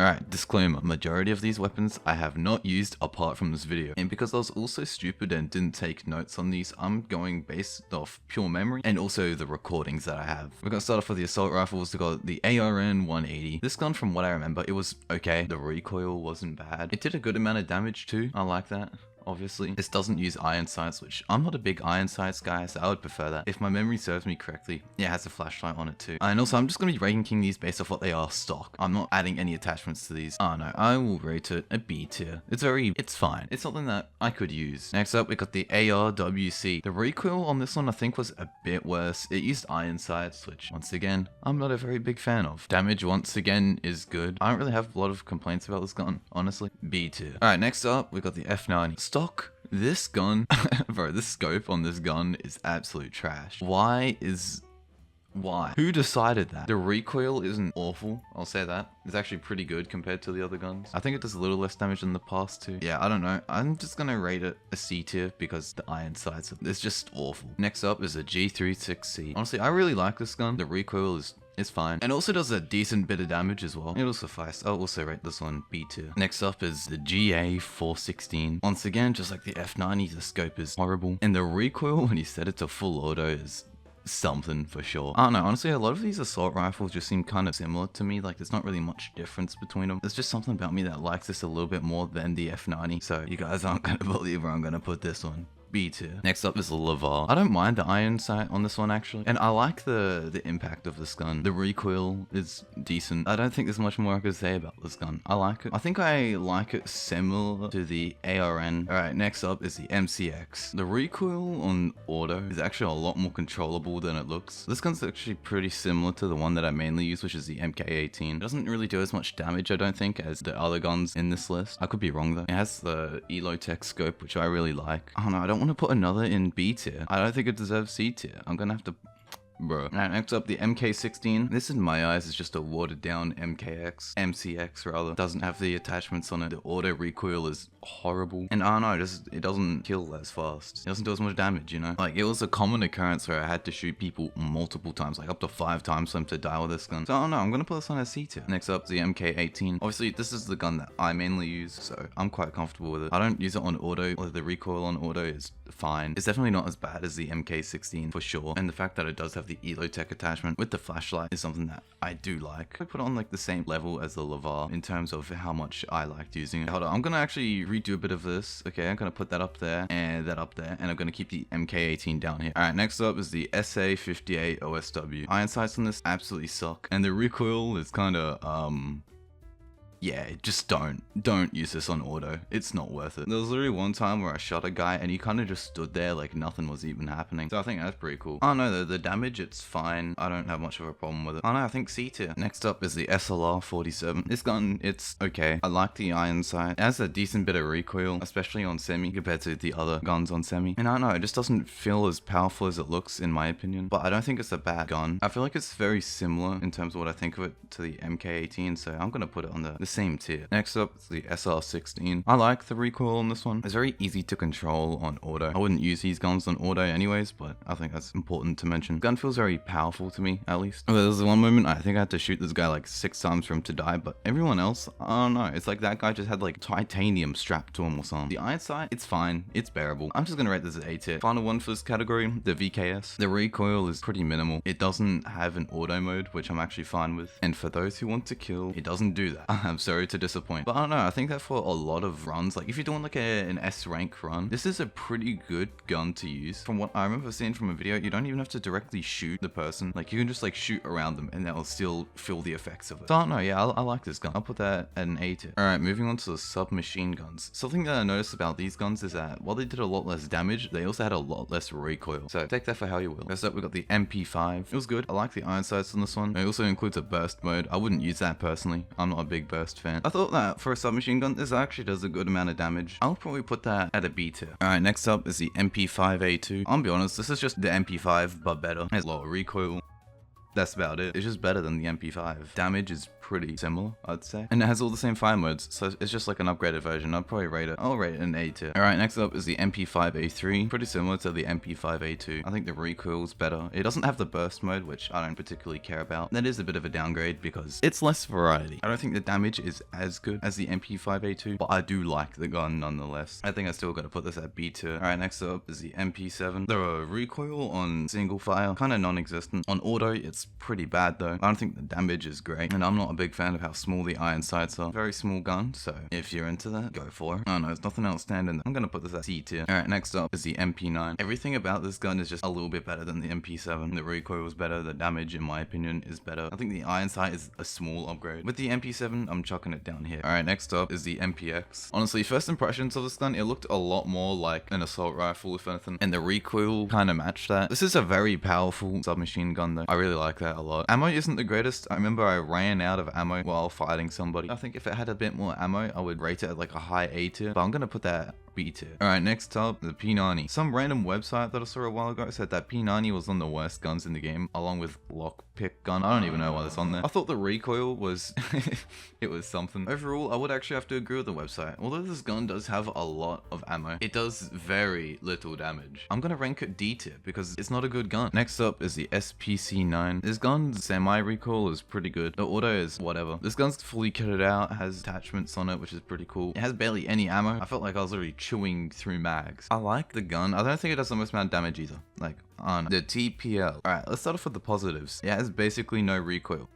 Alright, disclaimer, majority of these weapons I have not used apart from this video, and because I was also stupid and didn't take notes on these, I'm going based off pure memory and also the recordings that I have. We're gonna start off with the assault rifles. We got the ARN 180. This gun, from what I remember, it was okay. The recoil wasn't bad. It did a good amount of damage too. I like that. Obviously, this doesn't use iron sights, which I'm not a big iron sights guy, so I would prefer that. If my memory serves me correctly, it has a flashlight on it too. And also, I'm just going to be ranking these based off what they are stock. I'm not adding any attachments to these. Oh no, I will rate it a B tier. It's fine. It's something that I could use. Next up, we got the ARWC. The recoil on this one I think was a bit worse. It used iron sights, which once again, I'm not a very big fan of. Damage once again is good. I don't really have a lot of complaints about this gun, honestly. B tier. Alright, next up, we got the F90. Stock. This gun, bro, this scope on this gun is absolute trash. Why? Who decided that? The recoil isn't awful, I'll say that. It's actually pretty good compared to the other guns. I think it does a little less damage than the past too. Yeah, I don't know. I'm just gonna rate it a C tier because the iron sights, it's just awful. Next up is a G36C. Honestly, I really like this gun. The recoil is it's fine. And also does a decent bit of damage as well. It'll suffice. I'll also rate this one B tier. Next up is the GA416. Once again, just like the F90, the scope is horrible. And the recoil when you set it to full auto is something for sure. I don't know, honestly, a lot of these assault rifles just seem kind of similar to me. Like, there's not really much difference between them. There's just something about me that likes this a little bit more than the F90. So you guys aren't gonna believe where I'm gonna put this one. B tier. Next up is the Lavar. I don't mind the iron sight on this one actually, and I like the impact of this gun. The recoil is decent. I don't think there's much more I could say about this gun. I like it. I think I like it similar to the ARN. Alright, next up is the MCX. The recoil on auto is actually a lot more controllable than it looks. This gun's actually pretty similar to the one that I mainly use, which is the MK18. It doesn't really do as much damage, I don't think, as the other guns in this list. I could be wrong though. It has the Elotech scope, which I really like. I don't know, I don't want to put another in B tier. I don't think it deserves C tier. I'm gonna have to... Bro. Now, next up, the MK16. This, in my eyes, is just a watered down MCX rather. Doesn't have the attachments on it. The auto recoil is horrible. And I don't know, it doesn't kill as fast. It doesn't do as much damage, you know? Like, it was a common occurrence where I had to shoot people multiple times, like up to 5 times for them to die with this gun. So I don't know, I'm gonna put this on a C tier. Next up, the MK18. Obviously, this is the gun that I mainly use, so I'm quite comfortable with it. I don't use it on auto, or the recoil on auto is fine. It's definitely not as bad as the MK16 for sure. And the fact that it does have the Elotech attachment with the flashlight is something that I do like. I put it on like the same level as the Lavar in terms of how much I liked using it. Hold on, I'm gonna actually redo a bit of this. Okay, I'm gonna put that up there and that up there, and I'm gonna keep the MK18 down here. Alright, next up is the SA58 OSW. Iron sights on this absolutely suck, and the recoil is kinda yeah, just don't use this on auto. It's not worth it. There was literally one time where I shot a guy and he kind of just stood there like nothing was even happening. So I think that's pretty cool. Oh no, the damage, it's fine. I don't have much of a problem with it. Oh no, I think C tier. Next up is the SLR-47. This gun, it's okay. I like the iron sight. It has a decent bit of recoil, especially on semi compared to the other guns on semi. And I don't know, it just doesn't feel as powerful as it looks in my opinion. But I don't think it's a bad gun. I feel like it's very similar in terms of what I think of it to the MK18, so I'm gonna put it on the same tier. Next up is the SR16. I like the recoil on this one. It's very easy to control on auto. I wouldn't use these guns on auto anyways, but I think that's important to mention. The gun feels very powerful to me, at least. There was one moment I think I had to shoot this guy like 6 times for him to die, but everyone else, I don't know. It's like that guy just had like titanium strapped to him or something. The iron sight, it's fine. It's bearable. I'm just gonna rate this at A tier. Final one for this category, the VKS. The recoil is pretty minimal. It doesn't have an auto mode, which I'm actually fine with. And for those who want to kill, it doesn't do that. I'm sorry to disappoint, but I don't know, I think that for a lot of runs, like if you're doing like an S rank run, this is a pretty good gun to use. From what I remember seeing from a video, you don't even have to directly shoot the person. Like you can just like shoot around them and that will still feel the effects of it. So I don't know, yeah, I like this gun. I'll put that at an A tier. Alright, moving on to the submachine guns. Something that I noticed about these guns is that while they did a lot less damage, they also had a lot less recoil. So take that for how you will. First up, we got the MP5. It was good. I like the iron sights on this one. It also includes a burst mode. I wouldn't use that personally. I'm not a big burst fan. I thought that for a submachine gun, this actually does a good amount of damage. I'll probably put that at a B tier. Alright, next up is the MP5A2. I'll be honest, this is just the MP5 but better. It has lower recoil. That's about it. It's just better than the MP5. Damage is pretty similar, I'd say. And it has all the same fire modes, so it's just like an upgraded version. I'll rate it an A tier. Alright, next up is the MP5A3. Pretty similar to the MP5A2. I think the recoil's better. It doesn't have the burst mode, which I don't particularly care about. That is a bit of a downgrade because it's less variety. I don't think the damage is as good as the MP5A2, but I do like the gun nonetheless. I think I still gotta put this at B tier. Alright, next up is the MP7. The recoil on single fire, kind of non-existent. On auto, it's pretty bad though. I don't think the damage is great, and I'm not a big fan of how small the iron sights are. Very small gun, so if you're into that, go for it. Oh no, there's nothing outstanding. I'm gonna put this at C tier. Alright, next up is the MP9. Everything about this gun is just a little bit better than the MP7. The recoil is better, the damage in my opinion is better. I think the iron sight is a small upgrade. With the MP7, I'm chucking it down here. Alright, next up is the MPX. Honestly, first impressions of this gun, it looked a lot more like an assault rifle if anything, and the recoil kind of matched that. This is a very powerful submachine gun though. I really like that a lot. Ammo isn't the greatest. I remember I ran out of ammo while fighting somebody. I think if it had a bit more ammo, I would rate it at like a high A tier, but I'm gonna put that B tier. Alright, next up, the P90. Some random website that I saw a while ago said that P90 was one of the worst guns in the game, along with lockpick gun. I don't even know why that's on there. I thought the recoil was it was something. Overall, I would actually have to agree with the website. Although this gun does have a lot of ammo, it does very little damage. I'm gonna rank it D tier because it's not a good gun. Next up is the SPC9. This gun's semi-recoil is pretty good. The auto is whatever. This gun's fully kitted out, has attachments on it, which is pretty cool. It has barely any ammo. I felt like I was literally chewing through mags. I like the gun. I don't think it does the most amount of damage either. Like, on the TPL. Alright, let's start off with the positives. It has basically no recoil.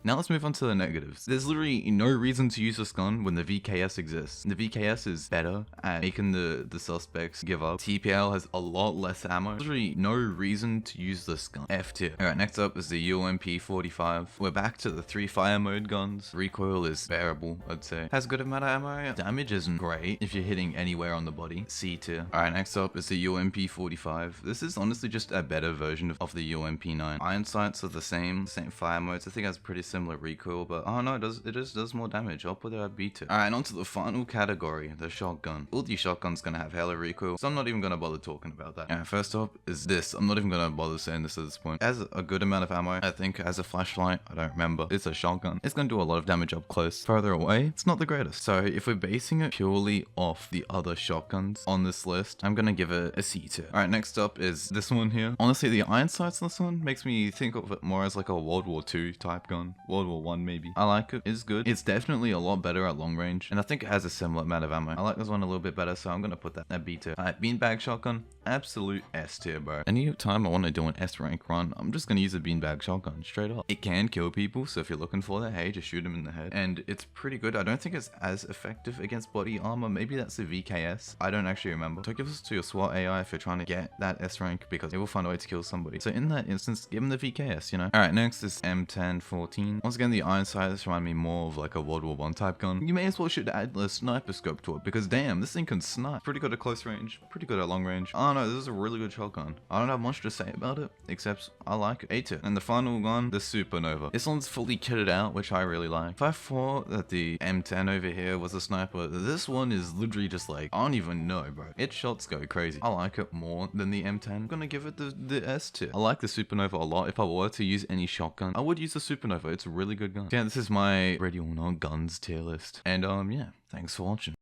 Now let's move on to the negatives. There's literally no reason to use this gun when the VKS exists. The VKS is better at making the suspects give up. TPL has a lot less ammo. There's literally no reason to use this gun. F tier. Alright, next up is the UMP45. We're back to the 3 fire mode guns. Recoil is bearable, I'd say. Has good amount of ammo. Damage isn't great if you're hitting anywhere on the body. C tier. Alright, next up is the UMP45. This is honestly just a better version of the UMP9. Iron sights are the same fire modes. I think it has pretty similar recoil, but oh no, it just does more damage. I'll put it at B tier. Alright, on to the final category, the shotgun. All these shotguns gonna have hella recoil, so I'm not even gonna bother talking about that. Alright, first up is this. I'm not even gonna bother saying this at this point. It has a good amount of ammo. I think it has a flashlight. I don't remember. It's a shotgun. It's gonna do a lot of damage up close. Further away, it's not the greatest. So if we're basing it purely off the other shotguns on this list, I'm gonna give it a C tier. Alright, next up is this one here. Honestly, the iron sights on this one makes me think of it more as like a World War II type gun. World War I maybe. I like it. It's good. It's definitely a lot better at long range, and I think it has a similar amount of ammo. I like this one a little bit better, so I'm gonna put that at B tier. Alright, beanbag shotgun. Absolute S tier, bro. Any time I want to do an S rank run, I'm just gonna use a beanbag shotgun straight up. It can kill people, so if you're looking for that, hey, just shoot them in the head. And it's pretty good. I don't think it's as effective against body armor. Maybe that's a VKS. I don't actually remember. So give this to your SWAT AI if you're trying to get that S rank, because it will find a way to kill somebody. So in that instance, give them the VKS, you know? Alright, next is M1014. Once again, the iron sights remind me more of like a World War I type gun. You may as well should add a sniper scope to it, because damn, this thing can snipe. Pretty good at close range, pretty good at long range. I don't know, this is a really good shotgun. I don't have much to say about it, except I like it. A tier. And the final one, the Supernova. This one's fully kitted out, which I really like. If I thought that the M10 over here was a sniper, this one is literally just like, I don't even know, bro. Its shots go crazy. I like it more than the M10. I'm gonna give it the S tier. I like the Supernova a lot. If I were to use any shotgun, I would use the Supernova. It's a really good gun. Yeah, this is my Ready or Not Guns tier list. And yeah, thanks for watching.